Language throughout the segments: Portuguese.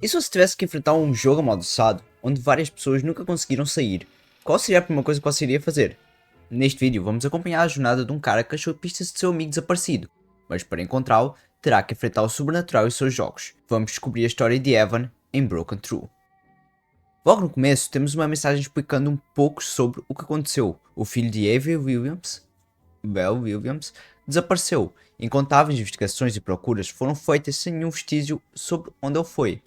E se você tivesse que enfrentar um jogo amaldiçoado, onde várias pessoas nunca conseguiram sair, qual seria a primeira coisa que você iria fazer? Neste vídeo vamos acompanhar a jornada de um cara que achou pistas de seu amigo desaparecido, mas para encontrá-lo, terá que enfrentar o sobrenatural e seus jogos. Vamos descobrir a história de Evan em Broken True. Logo no começo temos uma mensagem explicando um pouco sobre o que aconteceu. O filho de Avery Williams, Bell Williams, desapareceu. Incontáveis investigações e procuras foram feitas sem nenhum vestígio sobre onde ele foi.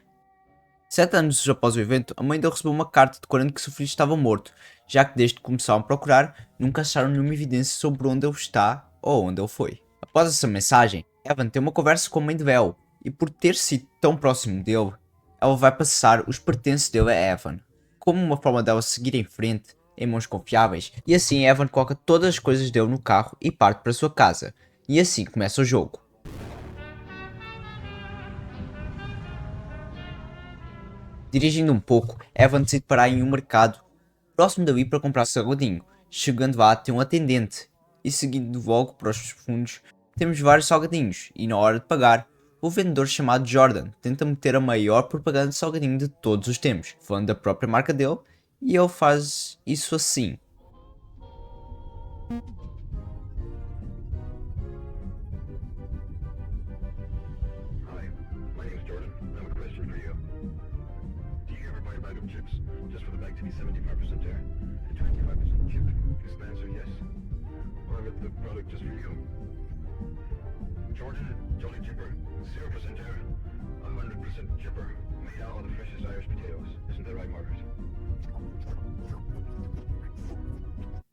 7 anos após o evento, a mãe dele recebeu uma carta declarando que seu filho estava morto, já que desde que começaram a procurar, nunca acharam nenhuma evidência sobre onde ele está ou onde ele foi. Após essa mensagem, Evan tem uma conversa com a mãe de Bell, e por ter sido tão próximo dele, ela vai passar os pertences dele a Evan, como uma forma dela seguir em frente, em mãos confiáveis, e assim Evan coloca todas as coisas dele no carro e parte para a sua casa, e assim começa o jogo. Dirigindo um pouco, Evan decide parar em um mercado próximo dali para comprar salgadinho. Chegando lá tem um atendente e seguindo logo para os fundos temos vários salgadinhos e na hora de pagar o vendedor chamado Jordan tenta meter a maior propaganda de salgadinho de todos os tempos, falando da própria marca dele, e ele faz isso assim. Hi, my name's Jordan. I have a question for you. Do you ever buy Magnum chips just for the bag to be 75% air and 25% chip? Is the answer yes? Or I got the product just for you? Jordan, Jolly Chipper, 0% air, 100% chipper, made out of the freshest Irish potatoes. Isn't that right, Margaret?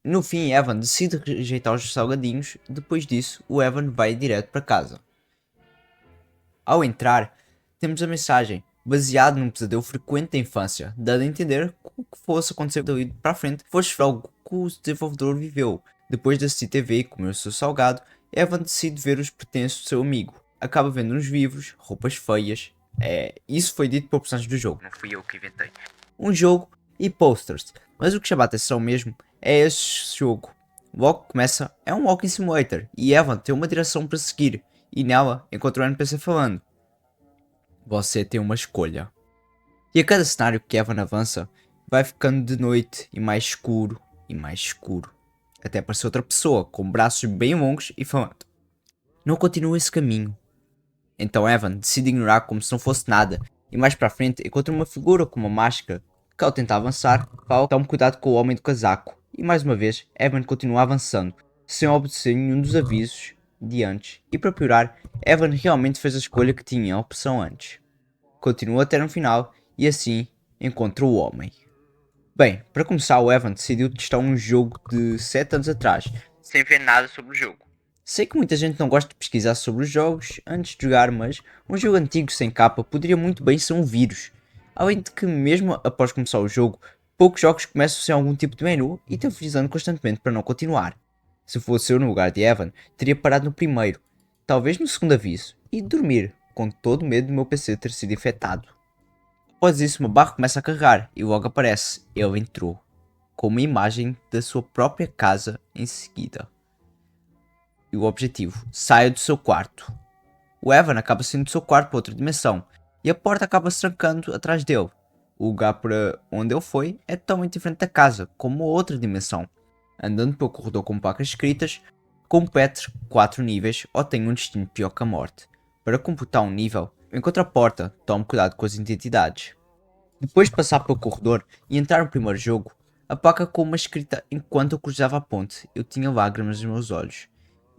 No fim, Evan decide rejeitar os salgadinhos. Depois disso, o Evan vai direto para casa. Ao entrar, temos a mensagem, baseado num pesadelo frequente da infância, dando a entender que o que fosse acontecer dali para a frente fosse algo que o desenvolvedor viveu. Depois de assistir TV e comer o seu salgado, Evan decide ver os pertences do seu amigo. Acaba vendo uns livros, roupas feias, isso foi dito pelo personagem do jogo, não fui eu que inventei. Um jogo e posters, mas o que chama a atenção mesmo é este jogo. Logo que começa, é um walking simulator e Evan tem uma direção para seguir, e nela encontra o NPC falando: você tem uma escolha. E a cada cenário que Evan avança, vai ficando de noite e mais escuro e mais escuro. Até aparecer outra pessoa com braços bem longos e falando: não continua esse caminho. Então Evan decide ignorar como se não fosse nada, e mais para a frente encontra uma figura com uma máscara que, ao tentar avançar, fala: tome cuidado com o homem do casaco. E mais uma vez Evan continua avançando, sem obedecer nenhum dos avisos de antes, e para piorar, Evan realmente fez a escolha que tinha a opção antes. Continua até no final e assim encontra o homem. Bem, para começar, o Evan decidiu testar um jogo de 7 anos atrás, sem ver nada sobre o jogo. Sei que muita gente não gosta de pesquisar sobre os jogos antes de jogar, mas um jogo antigo sem capa poderia muito bem ser um vírus. Além de que, mesmo após começar o jogo, poucos jogos começam sem algum tipo de menu e te avisando constantemente para não continuar. Se fosse eu no lugar de Evan, teria parado no primeiro, talvez no segundo aviso, e dormir, com todo o medo do meu PC ter sido infectado. Após isso, uma barra começa a carregar e logo aparece: ele entrou, com uma imagem da sua própria casa em seguida. E o objetivo: saia do seu quarto. O Evan acaba saindo do seu quarto para outra dimensão, e a porta acaba se trancando atrás dele. O lugar para onde ele foi é totalmente diferente da casa, como outra dimensão. Andando pelo corredor com placas escritas: complete 4 níveis ou tenha um destino pior que a morte. Para completar um nível, encontre a porta, tome cuidado com as identidades. Depois de passar pelo corredor e entrar no primeiro jogo, a placa com uma escrita: enquanto eu cruzava a ponte, eu tinha lágrimas nos meus olhos.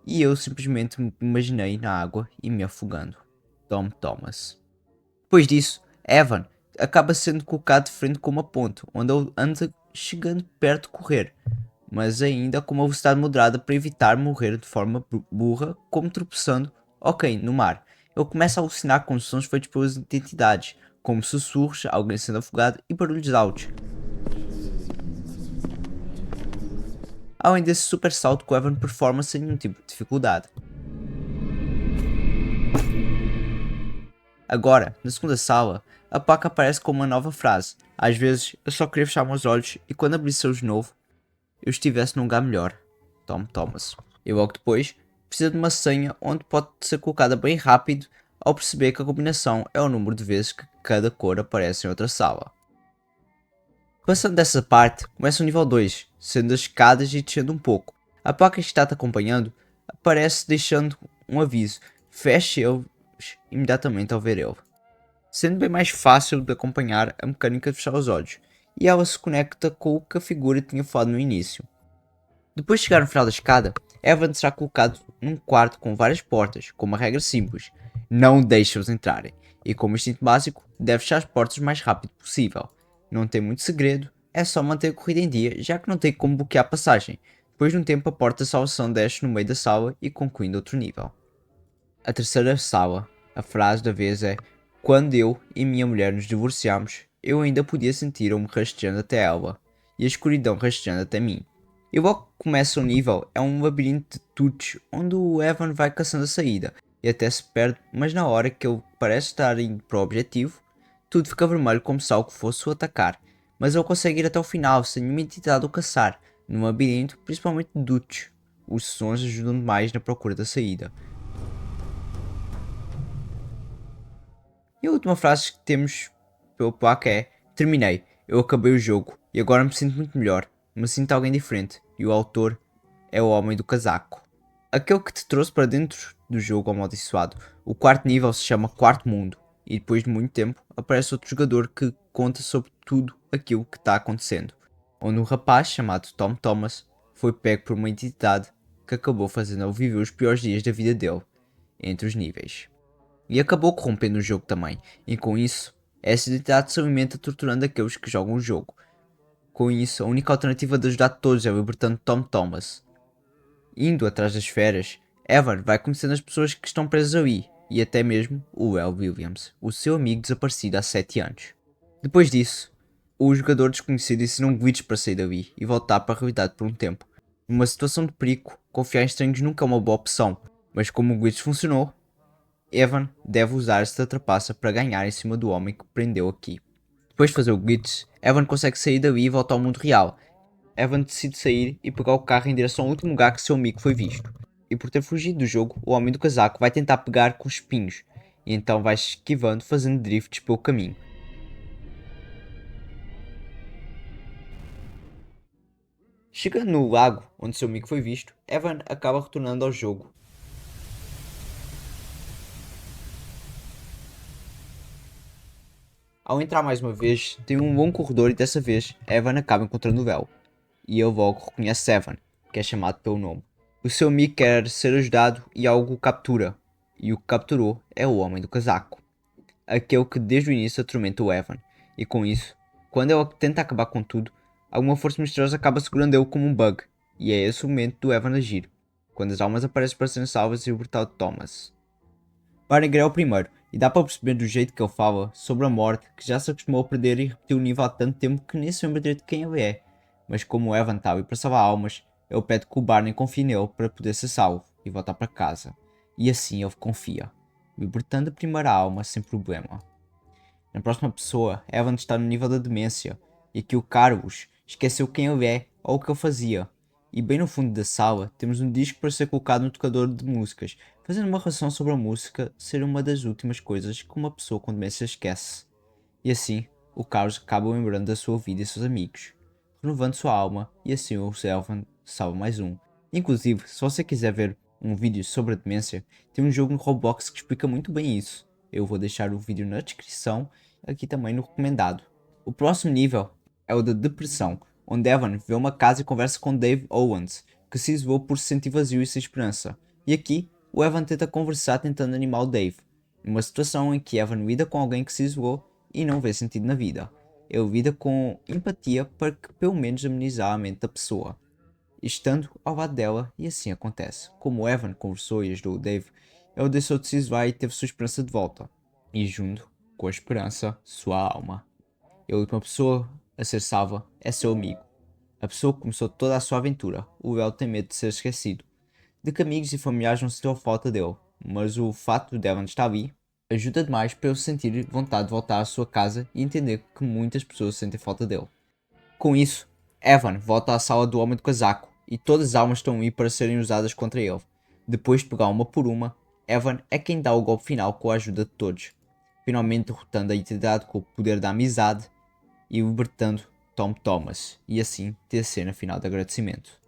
E eu simplesmente me imaginei na água e me afogando. Tom Thomas. Depois disso, Evan acaba sendo colocado de frente com uma ponte, onde ele anda chegando perto de correr, mas ainda com uma velocidade moderada para evitar morrer de forma burra, como tropeçando, no mar. Ele começa a alucinar com sons feitos pelas identidades, como sussurros, alguém sendo afogado e barulhos altos. Além desse super salto que o Evan performa sem nenhum tipo de dificuldade. Agora, na segunda sala, a placa aparece com uma nova frase: às vezes eu só queria fechar meus olhos e quando abrisse-os de novo, eu estivesse num lugar melhor. Tom Thomas. E logo depois, precisa de uma senha onde pode ser colocada bem rápido ao perceber que a combinação é o número de vezes que cada cor aparece em outra sala. Passando dessa parte, começa o nível 2, sendo as escadas e descendo um pouco. A placa que está-te acompanhando aparece deixando um aviso, feche eles imediatamente ao ver ele, sendo bem mais fácil de acompanhar a mecânica de fechar os olhos, e ela se conecta com o que a figura tinha falado no início. Depois de chegar no final da escada, Evan será colocado num quarto com várias portas, com uma regra simples: não deixe-os entrarem, e como instinto básico, deve fechar as portas o mais rápido possível. Não tem muito segredo, é só manter a corrida em dia, já que não tem como bloquear a passagem. Depois de um tempo, a porta de salvação desce no meio da sala e concluindo outro nível. A terceira sala, a frase da vez é: quando eu e minha mulher nos divorciamos, eu ainda podia sentir-me rastejando até ela, e a escuridão rastejando até mim. E logo que começa o nível, é um labirinto de tuts, onde o Evan vai caçando a saída, e até se perde, mas na hora que ele parece estar indo para o objetivo, tudo fica vermelho como se algo fosse o atacar, mas ele consegue ir até o final sem nenhuma entidade o caçar, no labirinto, principalmente de dutos. Os sons ajudam demais na procura da saída. E a última frase que temos pelo placa é: terminei, eu acabei o jogo e agora me sinto muito melhor, me sinto alguém diferente, e o autor é o homem do casaco. Aquele que te trouxe para dentro do jogo amaldiçoado. O quarto nível se chama Quarto Mundo, e depois de muito tempo aparece outro jogador que conta sobre tudo aquilo que está acontecendo, onde um rapaz chamado Tom Thomas foi pego por uma entidade que acabou fazendo ele viver os piores dias da vida dele, entre os níveis. E acabou corrompendo o jogo também, e com isso, essa identidade se alimenta torturando aqueles que jogam o jogo. Com isso, a única alternativa de ajudar todos é libertando Tom Thomas. Indo atrás das esferas, Evan vai conhecendo as pessoas que estão presas ali, e até mesmo o Will Williams, o seu amigo desaparecido há 7 anos. Depois disso, o jogador desconhecido ensina um glitch para sair dali e voltar para a realidade por um tempo. Numa situação de perigo, confiar em estranhos nunca é uma boa opção, mas como o glitch funcionou, Evan deve usar esta trapaça para ganhar em cima do homem que prendeu aqui. Depois de fazer o glitch, Evan consegue sair dali e voltar ao mundo real. Evan decide sair e pegar o carro em direção ao último lugar que seu amigo foi visto. E por ter fugido do jogo, o homem do casaco vai tentar pegar com os espinhos, e então vai se esquivando fazendo drifts pelo caminho. Chegando no lago onde seu amigo foi visto, Evan acaba retornando ao jogo. Ao entrar mais uma vez, tem um longo corredor e dessa vez, Evan acaba encontrando o véu. E ele logo reconhece Evan, que é chamado pelo nome. O seu amigo quer ser ajudado e algo o captura. E o que capturou é o homem do casaco. Aquele que desde o início atormenta o Evan. E com isso, quando ele tenta acabar com tudo, alguma força misteriosa acaba segurando ele como um bug. E é esse o momento do Evan agir, quando as almas aparecem para serem salvas e libertar o Thomas. Barneger é o primeiro, e dá para perceber do jeito que ele fala sobre a morte que já se acostumou a perder e repetir o nível há tanto tempo que nem se lembra direito de quem ele é. Mas como o Evan está ali para salvar almas, ele pede que o Barney confie nele para poder ser salvo e voltar para casa. E assim ele confia, libertando a primeira alma sem problema. Na próxima pessoa, Evan está no nível da demência, e aqui o Carlos esqueceu quem ele é ou o que ele fazia. E bem no fundo da sala, temos um disco para ser colocado no tocador de músicas, fazendo uma relação sobre a música ser uma das últimas coisas que uma pessoa com demência esquece. E assim, o Carlos acaba lembrando da sua vida e seus amigos, renovando sua alma, e assim o Evan salva mais um. Inclusive, se você quiser ver um vídeo sobre a demência, tem um jogo no Roblox que explica muito bem isso. Eu vou deixar o vídeo na descrição, aqui também no recomendado. O próximo nível é o da depressão, onde Evan vê uma casa e conversa com Dave Owens, que se isolou por se sentir vazio e sem esperança. E aqui, o Evan tenta conversar tentando animar o Dave, numa situação em que Evan lida com alguém que se isolou e não vê sentido na vida. Ele lida com empatia para que pelo menos amenizar a mente da pessoa, estando ao lado dela, e assim acontece. Como Evan conversou e ajudou o Dave, ele deixou de se isolar e teve sua esperança de volta. E junto com a esperança, sua alma. E a última pessoa a ser salva é seu amigo. A pessoa que começou toda a sua aventura. O El tem medo de ser esquecido, de que amigos e familiares não sintam falta dele, mas o fato de Evan estar ali ajuda demais para ele sentir vontade de voltar à sua casa e entender que muitas pessoas sentem falta dele. Com isso, Evan volta à sala do Homem do Casaco e todas as almas estão ali para serem usadas contra ele. Depois de pegar uma por uma, Evan é quem dá o golpe final com a ajuda de todos, finalmente derrotando a entidade com o poder da amizade e libertando Tom Thomas, e assim ter a cena final de agradecimento.